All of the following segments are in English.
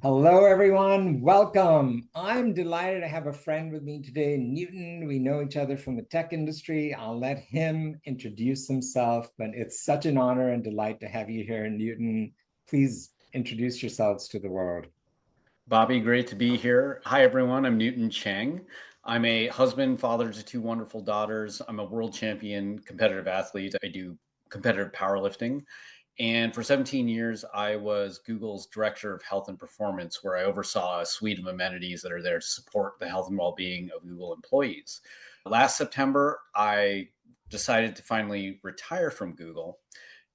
Hello, everyone. Welcome. I'm delighted to have a friend with me today, Newton. We know each other from the tech industry. I'll let him introduce himself, but it's such an honor and delight to have you here, Newton. Please introduce yourselves to the world. Bobby, great to be here. Hi, everyone. I'm Newton Cheng. I'm a husband, father to two wonderful daughters. I'm a world champion competitive athlete. I do competitive powerlifting. And for 17 years, I was Google's director of health and performance, where I oversaw a suite of amenities that are there to support the health and well being of Google employees. Last September, I decided to finally retire from Google.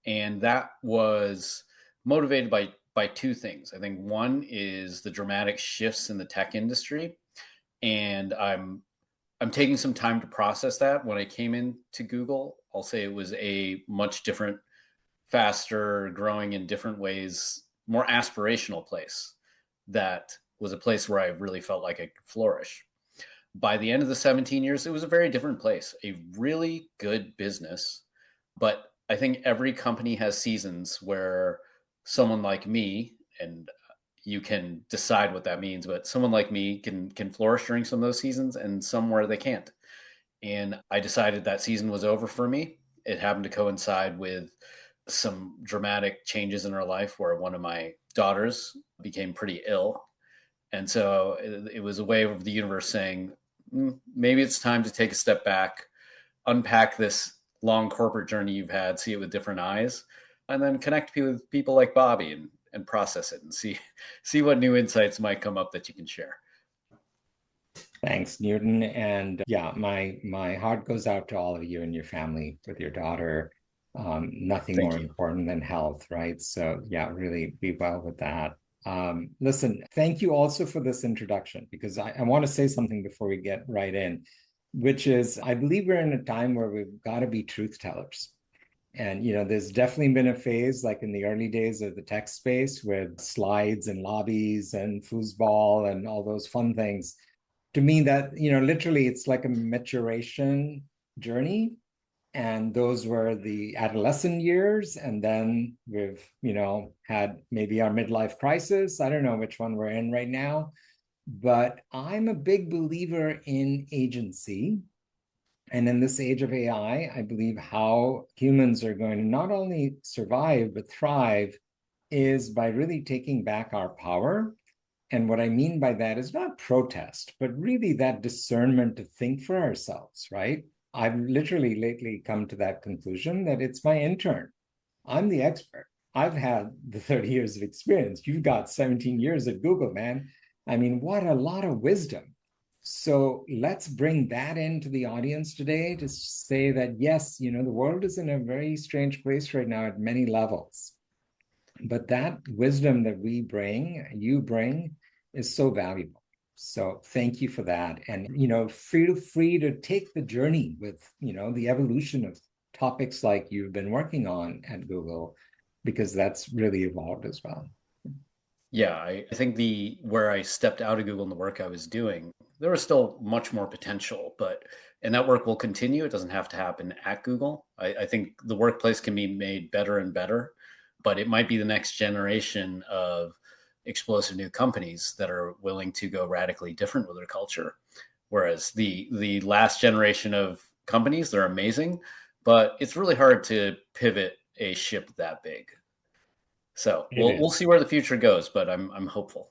And that was motivated by two things. I think one is the dramatic shifts in the tech industry, and I'm taking some time to process that. When I came into Google, I'll say it was a much different, faster, growing in different ways, more aspirational place that was a place where I really felt like I could flourish. By the end of the 17 years, it was a very different place, a really good business. But I think every company has seasons where someone like me, and you can decide what that means, but someone like me can flourish during some of those seasons and some where they can't. And I decided that season was over for me. It happened to coincide with some dramatic changes in our life where one of my daughters became pretty ill. And so it was a way of the universe saying, maybe it's time to take a step back, unpack this long corporate journey you've had, see it with different eyes, and then connect with people like Bobby and process it and see what new insights might come up that you can share. Thanks, Newton. And yeah, my heart goes out to all of you and your family with your daughter. Nothing Thank more you. important than health, right? So yeah, really be well with that. Listen, thank you also for this introduction because I want to say something before we get right in, which is I believe we're in a time where we've got to be truth tellers. And there's definitely been a phase like in the early days of the tech space with slides and lobbies and foosball and all those fun things. To me, that literally it's like a maturation journey, and those were the adolescent years, and then we've had maybe our midlife crisis. I don't know which one we're in right now, but I'm a big believer in agency. And in this age of AI, I believe how humans are going to not only survive but thrive is by really taking back our power. And what I mean by that is not protest, but really that discernment to think for ourselves, right? I've literally lately come to that conclusion that it's my intern. I'm the expert. I've had the 30 years of experience. You've got 17 years at Google, man. I mean, what a lot of wisdom. So let's bring that into the audience today to say that, yes, the world is in a very strange place right now at many levels. But that wisdom that we bring, you bring, is so valuable. So thank you for that. And feel free to take the journey with, the evolution of topics like you've been working on at Google, because that's really evolved as well. Yeah, I think the where I stepped out of Google and the work I was doing, there was still much more potential, but and that work will continue. It doesn't have to happen at Google. I think the workplace can be made better and better, but it might be the next generation of explosive new companies that are willing to go radically different with their culture. Whereas the last generation of companies, they're amazing, but it's really hard to pivot a ship that big. So It we'll is. see where the future goes, but I'm hopeful.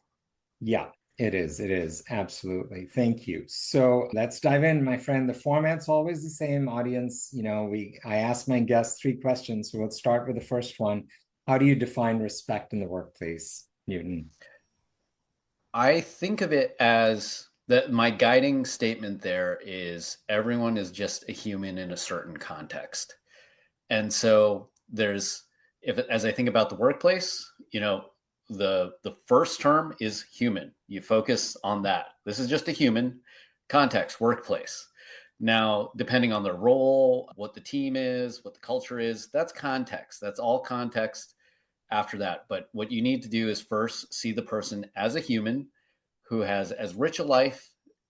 Yeah, it is. It is. Absolutely. Thank you. So let's dive in, my friend. The format's always the same, audience. I ask my guests three questions. So let's start with the first one. How do you define respect in the workplace, Newton? I think of it as that my guiding statement there is everyone is just a human in a certain context. And so there's if as I think about the workplace, the first term is human. You focus on that. This is just a human context, workplace. Now, depending on the role, what the team is, what the culture is, that's context. That's all context after that. But what you need to do is first see the person as a human who has as rich a life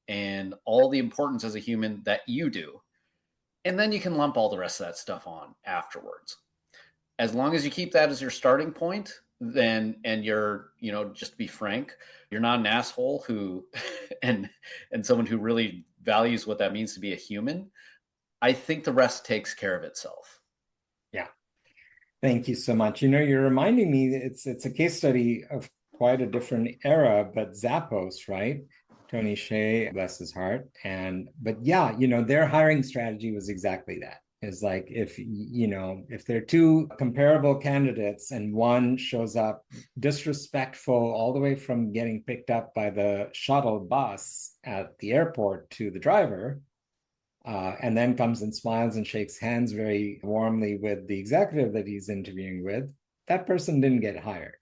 and all the importance as a human that you do. And then you can lump all the rest of that stuff on afterwards. As long as you keep that as your starting point, then and you're, just be frank, you're not an asshole who and someone who really values what that means to be a human, I think the rest takes care of itself. Yeah. Thank you so much. You're reminding me that it's a case study of quite a different era, but Zappos, right? Tony Hsieh, bless his heart. But yeah, their hiring strategy was exactly that. Is like if there are two comparable candidates and one shows up disrespectful all the way from getting picked up by the shuttle bus at the airport to the driver, and then comes and smiles and shakes hands very warmly with the executive that he's interviewing with, that person didn't get hired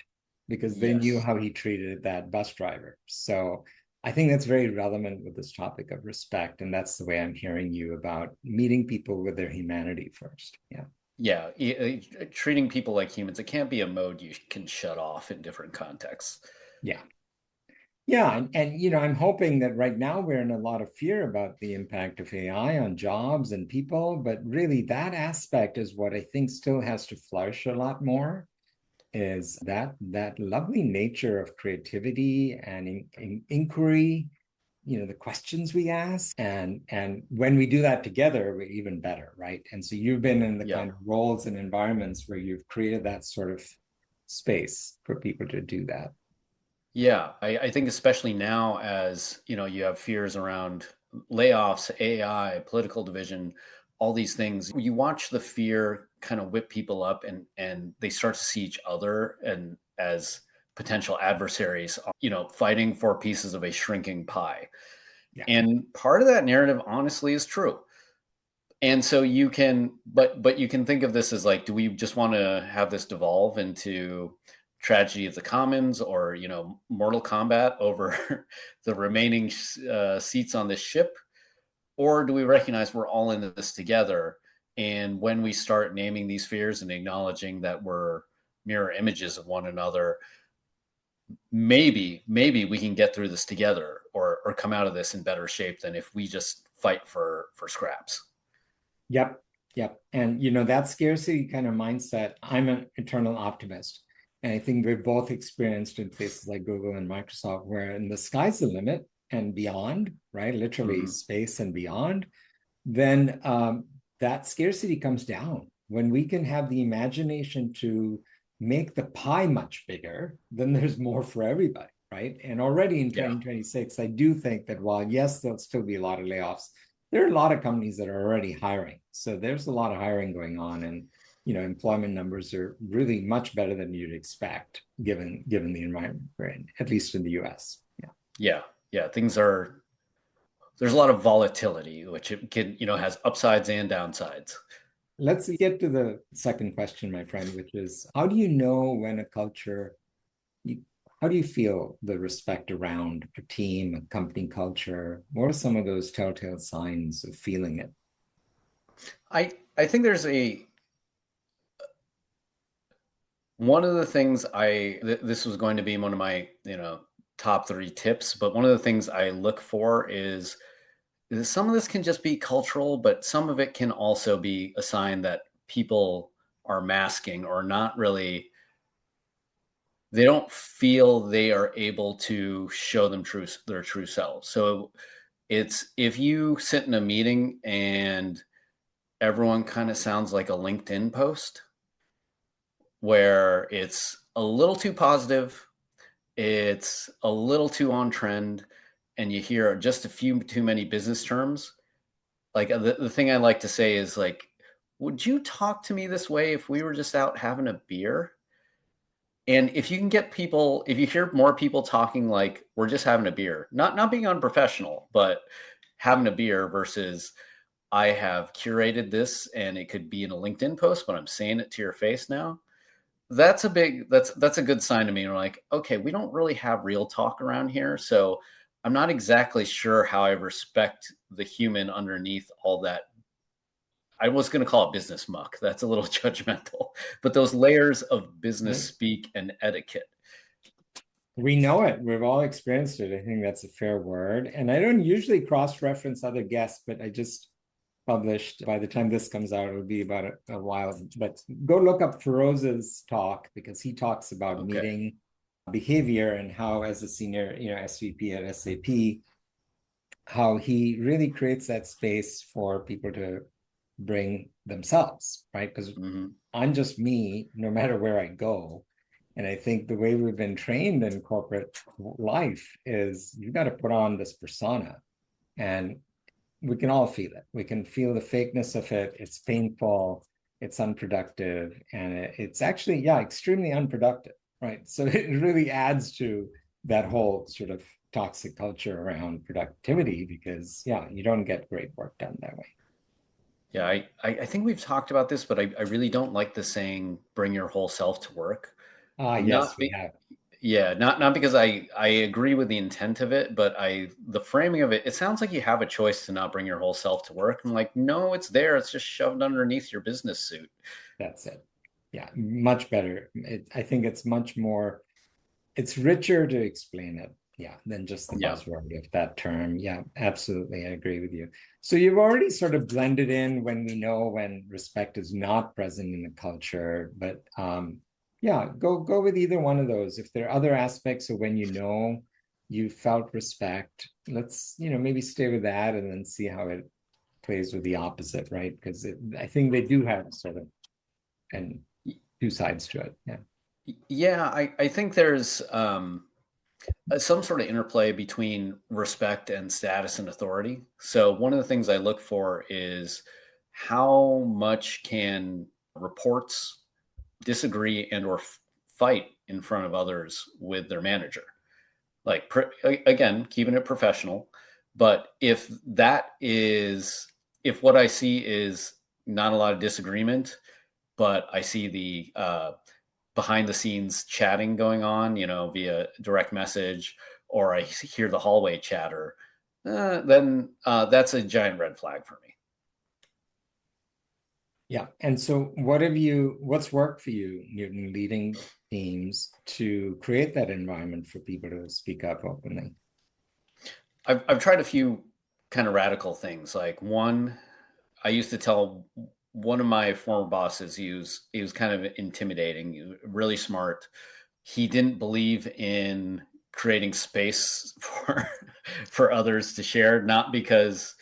because they knew Yes. how he treated that bus driver. So I think that's very relevant with this topic of respect. And that's the way I'm hearing you about meeting people with their humanity first. Yeah. Yeah, treating people like humans, it can't be a mode you can shut off in different contexts. Yeah. Yeah, and I'm hoping that right now we're in a lot of fear about the impact of AI on jobs and people, but really that aspect is what I think still has to flourish a lot more, is that lovely nature of creativity and inquiry, the questions we ask, and when we do that together, we're even better, right? And so you've been in the Yeah. kind of roles and environments where you've created that sort of space for people to do that. Yeah, I think especially now as, you have fears around layoffs, AI, political division, all these things, you watch the fear kind of whip people up and they start to see each other and as potential adversaries, fighting for pieces of a shrinking pie. Yeah. And part of that narrative honestly is true. And so you can, but you can think of this as like, do we just want to have this devolve into tragedy of the commons, or Mortal Kombat over the remaining seats on this ship, or do we recognize we're all in this together? And when we start naming these fears and acknowledging that we're mirror images of one another, maybe we can get through this together, or come out of this in better shape than if we just fight for scraps. Yep. Yep. And that scarcity kind of mindset, I'm an eternal optimist. And I think we've both experienced in places like Google and Microsoft where in the sky's the limit and beyond, right? Literally Mm-hmm. space and beyond, then that scarcity comes down. When we can have the imagination to make the pie much bigger, then there's more for everybody, right? And already in Yeah. 2026, I do think that while, yes, there'll still be a lot of layoffs, there are a lot of companies that are already hiring. So there's a lot of hiring going on. And employment numbers are really much better than you'd expect given the environment we're in, at least in the US. Yeah. Yeah. Yeah. There's a lot of volatility, which it can, has upsides and downsides. Let's get to the second question, my friend, which is how do you know when a culture, you, how do you feel the respect around a team, a company culture? What are some of those telltale signs of feeling it? I think there's one of the things this was going to be one of my, top three tips, but one of the things I look for is some of this can just be cultural, but some of it can also be a sign that people are masking or not really, they don't feel they are able to show their true selves. So it's if you sit in a meeting and everyone kind of sounds like a LinkedIn post where it's a little too positive, it's a little too on trend, and you hear just a few too many business terms. Like the thing I like to say is like, would you talk to me this way if we were just out having a beer? And if you can get people, if you hear more people talking like we're just having a beer, not being unprofessional, but having a beer versus I have curated this and it could be in a LinkedIn post, but I'm saying it to your face now. That's a good sign to me. We're like, okay, we don't really have real talk around here. So I'm not exactly sure how I respect the human underneath all that. I was going to call it business muck. That's a little judgmental, but those layers of business speak and etiquette. We know it. We've all experienced it. I think that's a fair word. And I don't usually cross-reference other guests, but I just published. By the time this comes out, it'll be about a while. But go look up Feroz's talk because he talks about Okay. meeting behavior and how, as a senior, SVP at SAP, how he really creates that space for people to bring themselves, right? Because Hmm. I'm just me, no matter where I go. And I think the way we've been trained in corporate life is you got to put on this persona, and we can all feel it. We can feel the fakeness of it. It's painful, it's unproductive, and it's actually, yeah, extremely unproductive, right? So it really adds to that whole sort of toxic culture around productivity because, yeah, you don't get great work done that way. Yeah, I think we've talked about this, but I really don't like the saying "bring your whole self to work." Ah, yes, Not we be, have. yeah, not because I agree with the intent of it, but the framing of it. It sounds like you have a choice to not bring your whole self to work. I'm like, no, it's there. It's just shoved underneath your business suit. That's it. Yeah, much better. I think it's much more, it's richer to explain it, yeah, than just the Yeah. buzzword of that term. Yeah, absolutely. I agree with you. So you've already sort of blended in when we know when respect is not present in the culture, but yeah, go with either one of those. If there are other aspects of when you felt respect, let's, maybe stay with that and then see how it plays with the opposite, right? Because I think they do have sort of and two sides to it. Yeah. Yeah, I think there's some sort of interplay between respect and status and authority. So one of the things I look for is how much can reports disagree and or fight in front of others with their manager. Like again, keeping it professional. But if what I see is not a lot of disagreement, but I see the behind the scenes chatting going on, via direct message, or I hear the hallway chatter, then that's a giant red flag for me. Yeah. And so what's worked for you, Newton, leading teams to create that environment for people to speak up openly? I've tried a few kind of radical things. Like one, I used to tell one of my former bosses, he was kind of intimidating, really smart. He didn't believe in creating space for for others to share, not because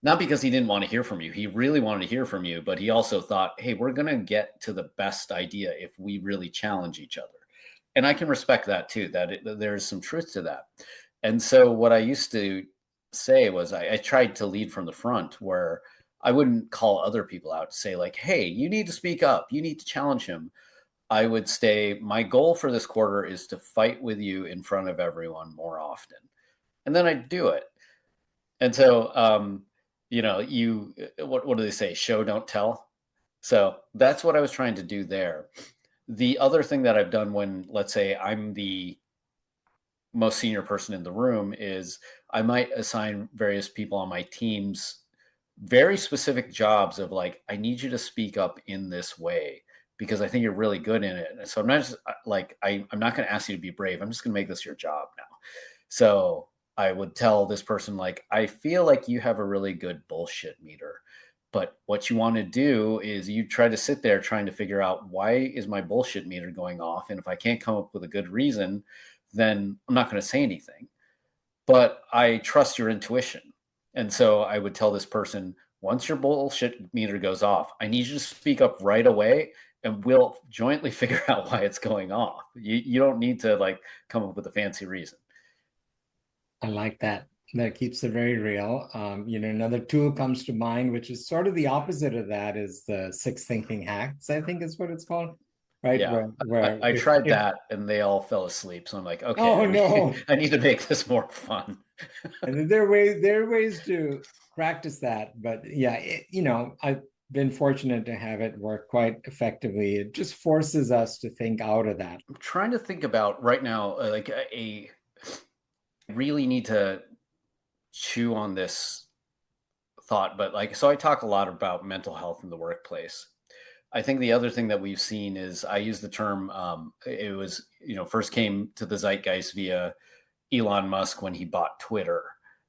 he didn't want to hear from you. He really wanted to hear from you, but he also thought, hey, we're going to get to the best idea if we really challenge each other. And I can respect that too, that there's some truth to that. And so what I used to say was I tried to lead from the front where I wouldn't call other people out to say, like, hey, you need to speak up, you need to challenge him. I would say, my goal for this quarter is to fight with you in front of everyone more often. And then I'd do it. And so, what do they say? Show, don't tell. So that's what I was trying to do there. The other thing that I've done when, let's say, I'm the most senior person in the room is I might assign various people on my teams very specific jobs of like, I need you to speak up in this way because I think you're really good in it. And so I'm not just like, I'm not going to ask you to be brave. I'm just going to make this your job now. So I would tell this person, like, I feel like you have a really good bullshit meter. But what you want to do is you try to sit there trying to figure out, why is my bullshit meter going off? And if I can't come up with a good reason, then I'm not going to say anything. But I trust your intuition. And so I would tell this person, once your bullshit meter goes off, I need you to speak up right away and we'll jointly figure out why it's going off. You don't need to like come up with a fancy reason. I like that. That keeps it very real. Another tool comes to mind, which is sort of the opposite of that, is the six thinking hacks, I think is what it's called. Right. Yeah, Where I tried if that and they all fell asleep. So I'm like, okay, oh no. I need to make this more fun. And there are ways to practice that. But yeah, I've been fortunate to have it work quite effectively. It just forces us to think out of that. I'm trying to think about right now, like really need to chew on this thought, but like, so I talk a lot about mental health in the workplace. I think the other thing that we've seen is I use the term, it was, first came to the zeitgeist via Elon Musk when he bought Twitter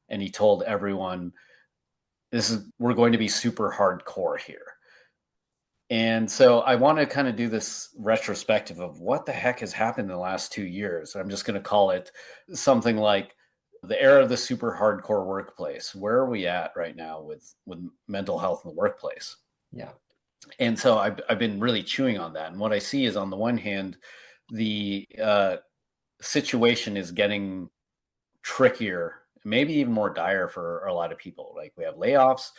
and he told everyone, we're going to be super hardcore here. And so I want to kind of do this retrospective of what the heck has happened in the last 2 years. I'm just going to call it something like the era of the super hardcore workplace. Where are we at right now with mental health in the workplace? Yeah. And so I've been really chewing on that. And what I see is, on the one hand, the situation is getting trickier, maybe even more dire for a lot of people. Like, we have layoffs.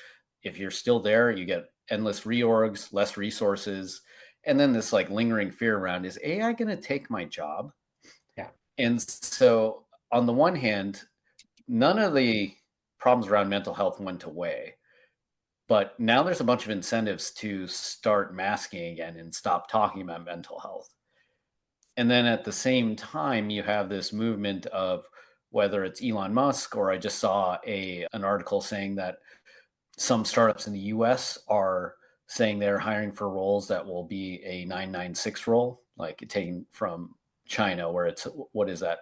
If you're still there, you get endless reorgs, less resources, and then this like lingering fear around, is AI going to take my job? Yeah. And so on the one hand, none of the problems around mental health went away, but now there's a bunch of incentives to start masking again and stop talking about mental health. And then at the same time, you have this movement of, whether it's Elon Musk, or I just saw an article saying that some startups in the US are saying they're hiring for roles that will be a 996 role, like taken from China, where it's, what is that?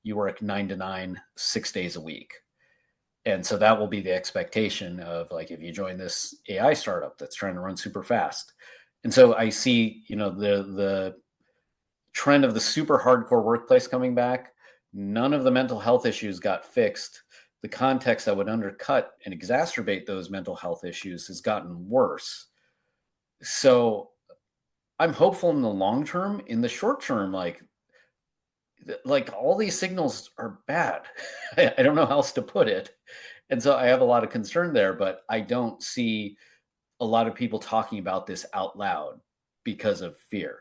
You work 9 to 9, 6 days a week. And so that will be the expectation of, like, if you join this AI startup that's trying to run super fast. And so I see, the trend of the super hardcore workplace coming back. None of the mental health issues got fixed. The context that would undercut and exacerbate those mental health issues has gotten worse. So I'm hopeful in the long term. In the short term, like all these signals are bad. I don't know how else to put it. And so I have a lot of concern there, but I don't see a lot of people talking about this out loud because of fear.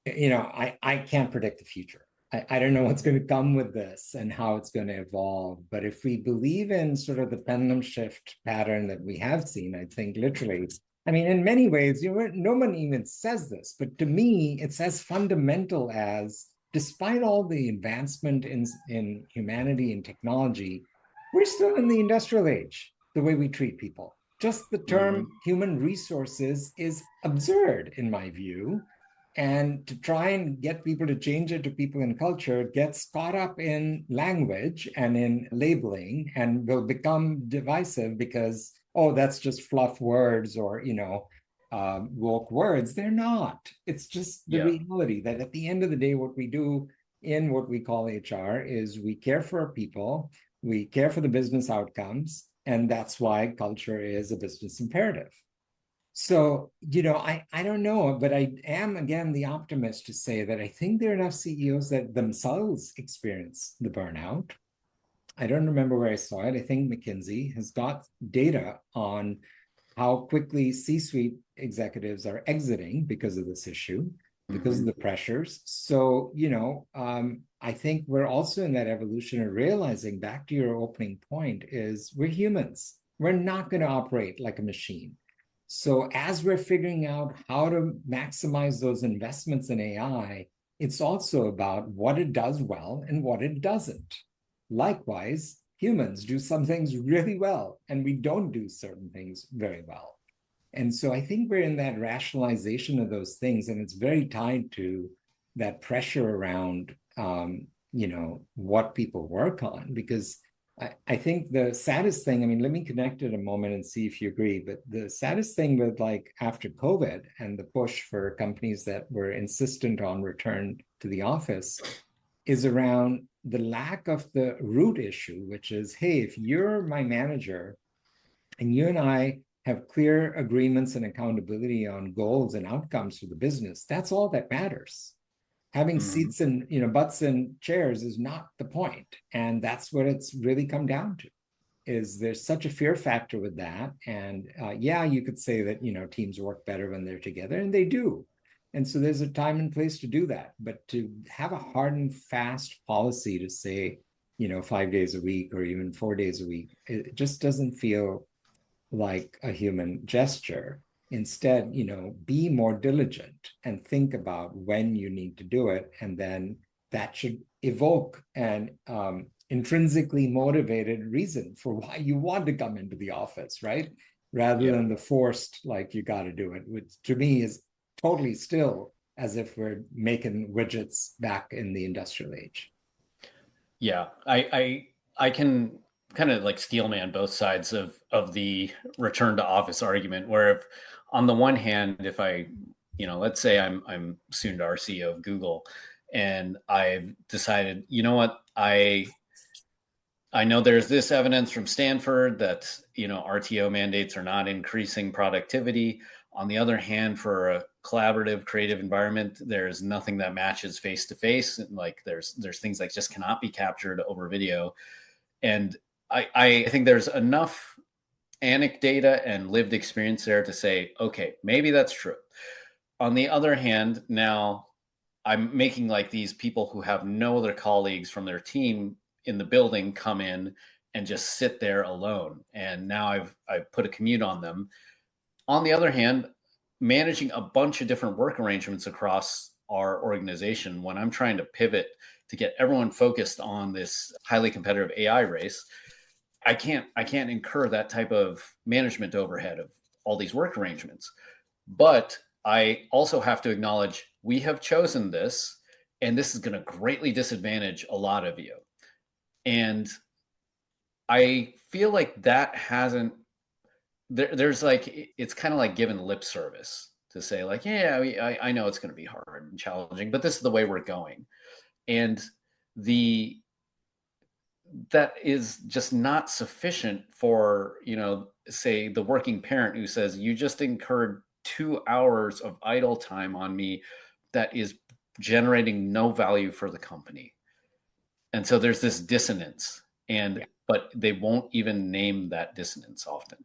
I can't predict the future. I don't know what's going to come with this and how it's going to evolve. But if we believe in sort of the pendulum shift pattern that we have seen, I think literally, I mean, in many ways, no one even says this, but to me, it's as fundamental as, despite all the advancement in humanity and technology, we're still in the industrial age, the way we treat people. Just the Mm-hmm. term human resources is absurd, in my view, and to try and get people to change it to people in culture gets caught up in language and in labeling and will become divisive because, oh, that's just fluff words, or woke words. They're not. It's just the Yeah. reality that at the end of the day, what we do in what we call HR is we care for our people, we care for the business outcomes, and that's why culture is a business imperative. So, I don't know, but I am, again, the optimist to say that I think there are enough CEOs that themselves experience the burnout. I don't remember where I saw it. I think McKinsey has got data on how quickly C-suite executives are exiting because of this issue, because of Mm-hmm. the pressures. So, I think we're also in that evolution of realizing, back to your opening point, is we're humans. We're not going to operate like a machine. So as we're figuring out how to maximize those investments in AI, it's also about what it does well and what it doesn't. Likewise, humans do some things really well, and we don't do certain things very well. And so I think we're in that rationalization of those things, and it's very tied to that pressure around, what people work on. Because I think the saddest thing, I mean, let me connect it a moment and see if you agree, but the saddest thing with, like, after COVID and the push for companies that were insistent on return to the office is around the lack of the root issue, which is, hey, if you're my manager and you and I have clear agreements and accountability on goals and outcomes for the business, that's all that matters. Having Mm-hmm. seats and butts and chairs is not the point. And that's what it's really come down to, is there's such a fear factor with that. And yeah, you could say that, teams work better when they're together, and they do. And so there's a time and place to do that. But to have a hard and fast policy to say, 5 days a week or even 4 days a week, it just doesn't feel like a human gesture. Instead, be more diligent and think about when you need to do it. And then that should evoke an intrinsically motivated reason for why you want to come into the office, right? Rather Yeah. than the forced, like, you got to do it, which to me is totally still as if we're making widgets back in the industrial age. Yeah. I can kind of like steelman both sides of the return to office argument. Where if on the one hand, if I, let's say I'm Sundar, CEO of Google, and I've decided, what, I know there's this evidence from Stanford that RTO mandates are not increasing productivity. On the other hand, for a collaborative, creative environment, there's nothing that matches face to face. Like there's things that just cannot be captured over video. And I think there's enough anecdata and lived experience there to say, okay, maybe that's true. On the other hand, now I'm making like these people who have no other colleagues from their team in the building come in and just sit there alone. And now I've put a commute on them. On the other hand, managing a bunch of different work arrangements across our organization when I'm trying to pivot to get everyone focused on this highly competitive AI race, I can't incur that type of management overhead of all these work arrangements. But I also have to acknowledge we have chosen this, and this is going to greatly disadvantage a lot of you. And I feel like that hasn't there's like it's kind of like giving lip service to say like, yeah, I know it's going to be hard and challenging, but this is the way we're going. And the that is just not sufficient for, say the working parent who says you just incurred 2 hours of idle time on me that is generating no value for the company. And so there's this dissonance, and Yeah. but they won't even name that dissonance often.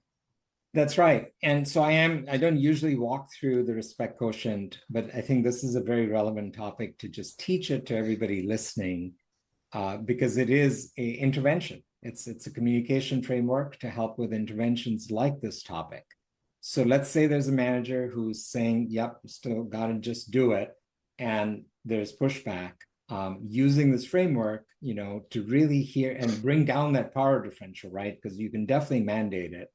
That's right. And so I don't usually walk through the respect quotient, but I think this is a very relevant topic to just teach it to everybody listening, because it is a intervention. It's a communication framework to help with interventions like this topic. So let's say there's a manager who's saying, yep, still got to just do it. And there's pushback. Using this framework, to really hear and bring down that power differential, right? Because you can definitely mandate it.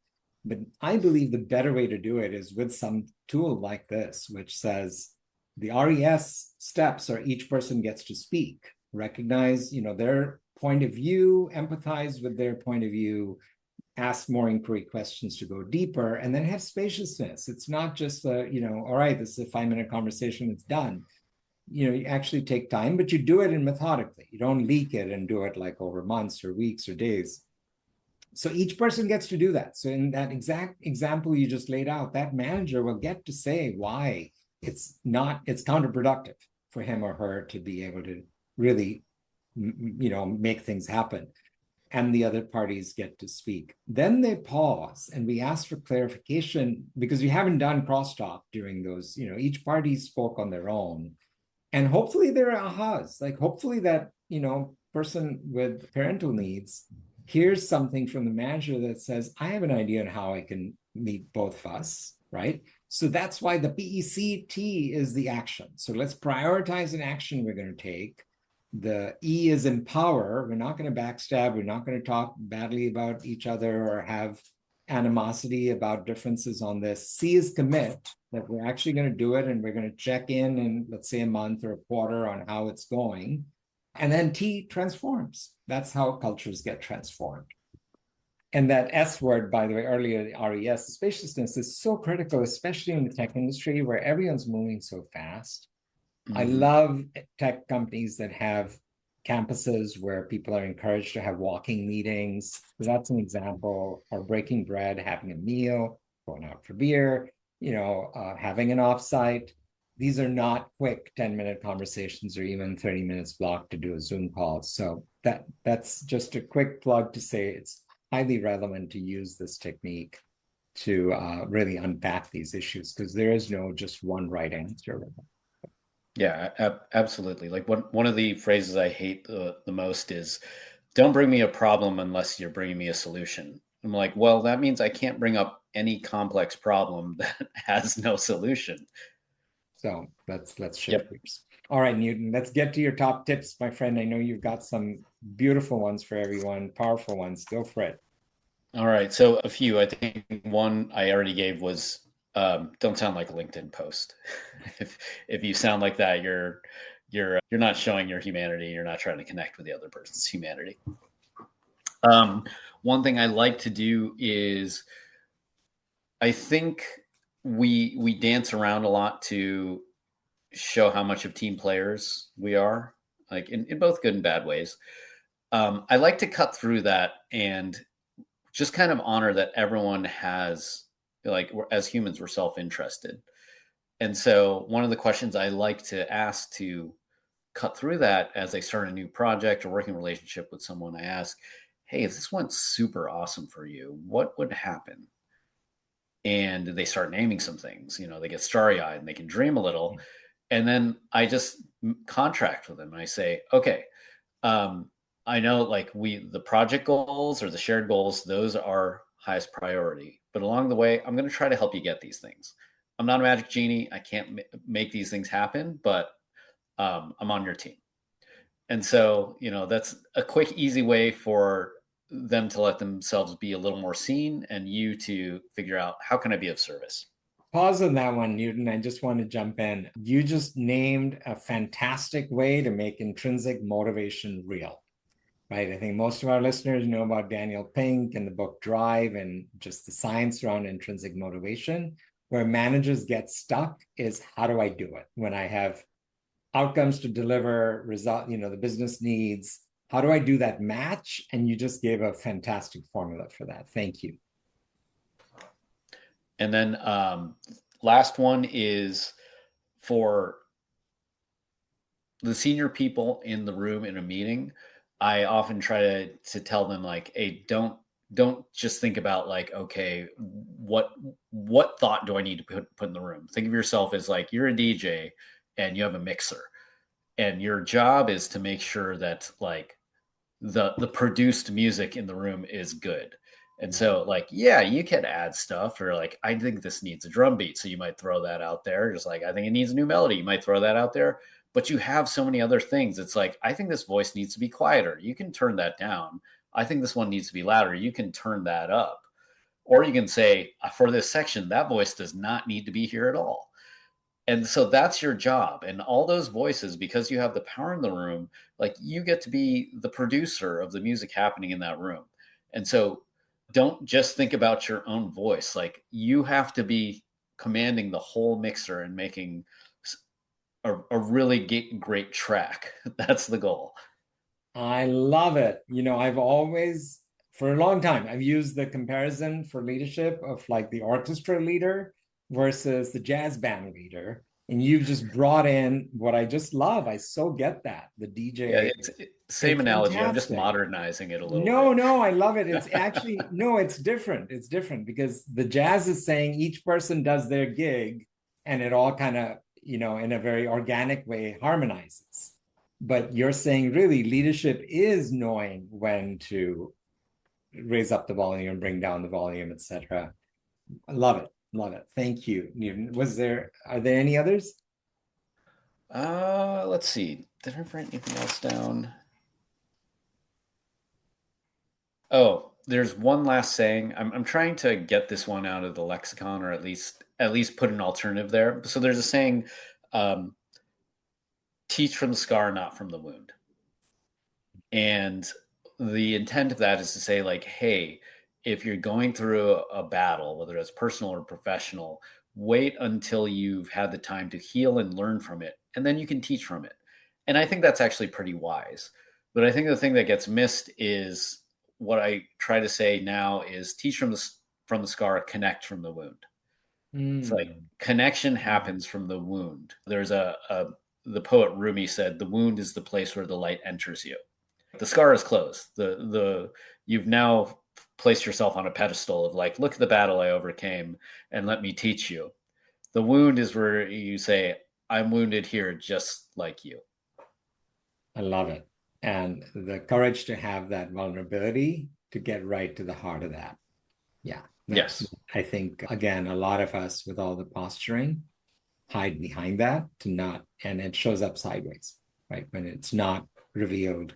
But I believe the better way to do it is with some tool like this, which says the RES steps are each person gets to speak, recognize, their point of view, empathize with their point of view, ask more inquiry questions to go deeper, and then have spaciousness. It's not just all right, this is a 5-minute conversation, it's done. You actually take time, but you do it in methodically. You don't leak it and do it like over months or weeks or days. So each person gets to do that. So in that exact example you just laid out, that manager will get to say why it's counterproductive for him or her to be able to really, make things happen. And the other parties get to speak. Then they pause and we ask for clarification because we haven't done crosstalk during those, each party spoke on their own. And hopefully there are ahas, like hopefully that, person with parental needs here's something from the manager that says, I have an idea on how I can meet both of us, right? So that's why the PECT is the action. So let's prioritize an action we're going to take. The E is empower. We're not going to backstab. We're not going to talk badly about each other or have animosity about differences on this. C is commit, that we're actually going to do it and we're going to check in let's say a month or a quarter on how it's going. And then T transforms. That's how cultures get transformed. And that S word, by the way, earlier, the RES, spaciousness is so critical, especially in the tech industry where everyone's moving so fast. I love tech companies that have campuses where people are encouraged to have walking meetings. So that's an example. Or breaking bread, having a meal, going out for beer, having an offsite. These are not quick 10-minute conversations or even 30 minutes blocked to do a Zoom call. So that's just a quick plug to say it's highly relevant to use this technique to really unpack these issues because there is no just one right answer. Yeah, absolutely. Like one of the phrases I hate the most is, "Don't bring me a problem unless you're bringing me a solution." I'm like, well, that means I can't bring up any complex problem that has no solution. So let's shift Yep. gears. All right, Newton, let's get to your top tips, my friend. I know you've got some beautiful ones for everyone, powerful ones. Go for it. All right. So a few. I think one I already gave was, don't sound like a LinkedIn post. If you sound like that, you're not showing your humanity. You're not trying to connect with the other person's humanity. Um, One thing I like to do is I think we dance around a lot to show how much of team players we are, like in both good and bad ways. I like to cut through that and just kind of honor that everyone has, like, as humans, we're self-interested. And so one of the questions I like to ask to cut through that as I start a new project or working relationship with someone, I ask, hey, if this went super awesome for you, what would happen? And they start naming some things, they get starry eyed and they can dream a little. And then I just contract with them and I say, okay, um, I know, like, the project goals or the shared goals, those are highest priority. But along the way, I'm going to try to help you get these things. I'm not a magic genie. I can't make these things happen, but I'm on your team. And so, that's a quick, easy way for them to let themselves be a little more seen and you to figure out, how can I be of service? Pause on that one, Newton. I just want to jump in. You just named a fantastic way to make intrinsic motivation real, right? I think most of our listeners know about Daniel Pink and the book Drive and just the science around intrinsic motivation. Where managers get stuck is, how do I do it when I have outcomes to deliver, result, the business needs? How do I do that match? And you just gave a fantastic formula for that. Thank you. And then last one is for the senior people in the room in a meeting. I often try to tell them, like, hey, don't just think about, like, okay, what thought do I need to put in the room? Think of yourself as, like, you're a DJ and you have a mixer, and your job is to make sure that, like, the produced music in the room is good. And so, like, yeah, you can add stuff, or like, I think this needs a drum beat, so you might throw that out there. Just like, I think it needs a new melody, you might throw that out there. But you have so many other things. It's like, I think this voice needs to be quieter, you can turn that down. I think this one needs to be louder, you can turn that up. Or you can say, for this section, that voice does not need to be here at all. And so that's your job. And all those voices, because you have the power in the room, like, you get to be the producer of the music happening in that room. And so don't just think about your own voice. Like, you have to be commanding the whole mixer and making a really great track. That's the goal. I love it. I've always, for a long time, I've used the comparison for leadership of like the orchestra leader versus the jazz band leader. And you've just brought in what I just love. I so get that. The Yeah, DJ, same it's analogy. I'm just fantastic. modernizing it a little No, bit. no, I love it. It's actually, no, it's different. It's different because the jazz is saying each person does their gig and it all kind of, in a very organic way harmonizes. But you're saying really leadership is knowing when to raise up the volume, bring down the volume, etc. I love it. Love it. Thank you, Newton. Are there any others? Let's see. Did I write anything else down? Oh, there's one last saying. I'm trying to get this one out of the lexicon, or at least put an alternative there. So there's a saying, um, "Teach from the scar, not from the wound." And the intent of that is to say, like, hey, if you're going through a battle, whether it's personal or professional, wait until you've had the time to heal and learn from it, and then you can teach from it. And I think that's actually pretty wise. But I think the thing that gets missed is, what I try to say now is, teach from the scar, connect from the wound. It's like, Mm. connection happens from the wound. There's the poet Rumi said, the wound is the place where the light enters you. The scar is closed. The You've now placed yourself on a pedestal of, like, look at the battle I overcame and let me teach you. The wound is where you say, I'm wounded here just like you. I love it. And the courage to have that vulnerability to get right to the heart of that. Yeah. That's, Yes, I think, again, a lot of us with all the posturing hide behind that to not, and it shows up sideways, right? When it's not revealed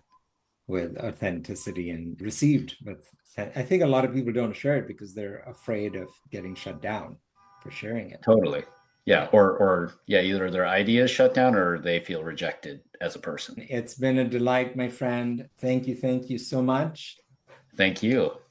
with authenticity and received with, I think a lot of people don't share it because they're afraid of getting shut down for sharing it. totally. Yeah, Yeah. or yeah, either their ideas shut down or they feel rejected as a person. It's been a delight, my friend. Thank you. Thank you so much. Thank you.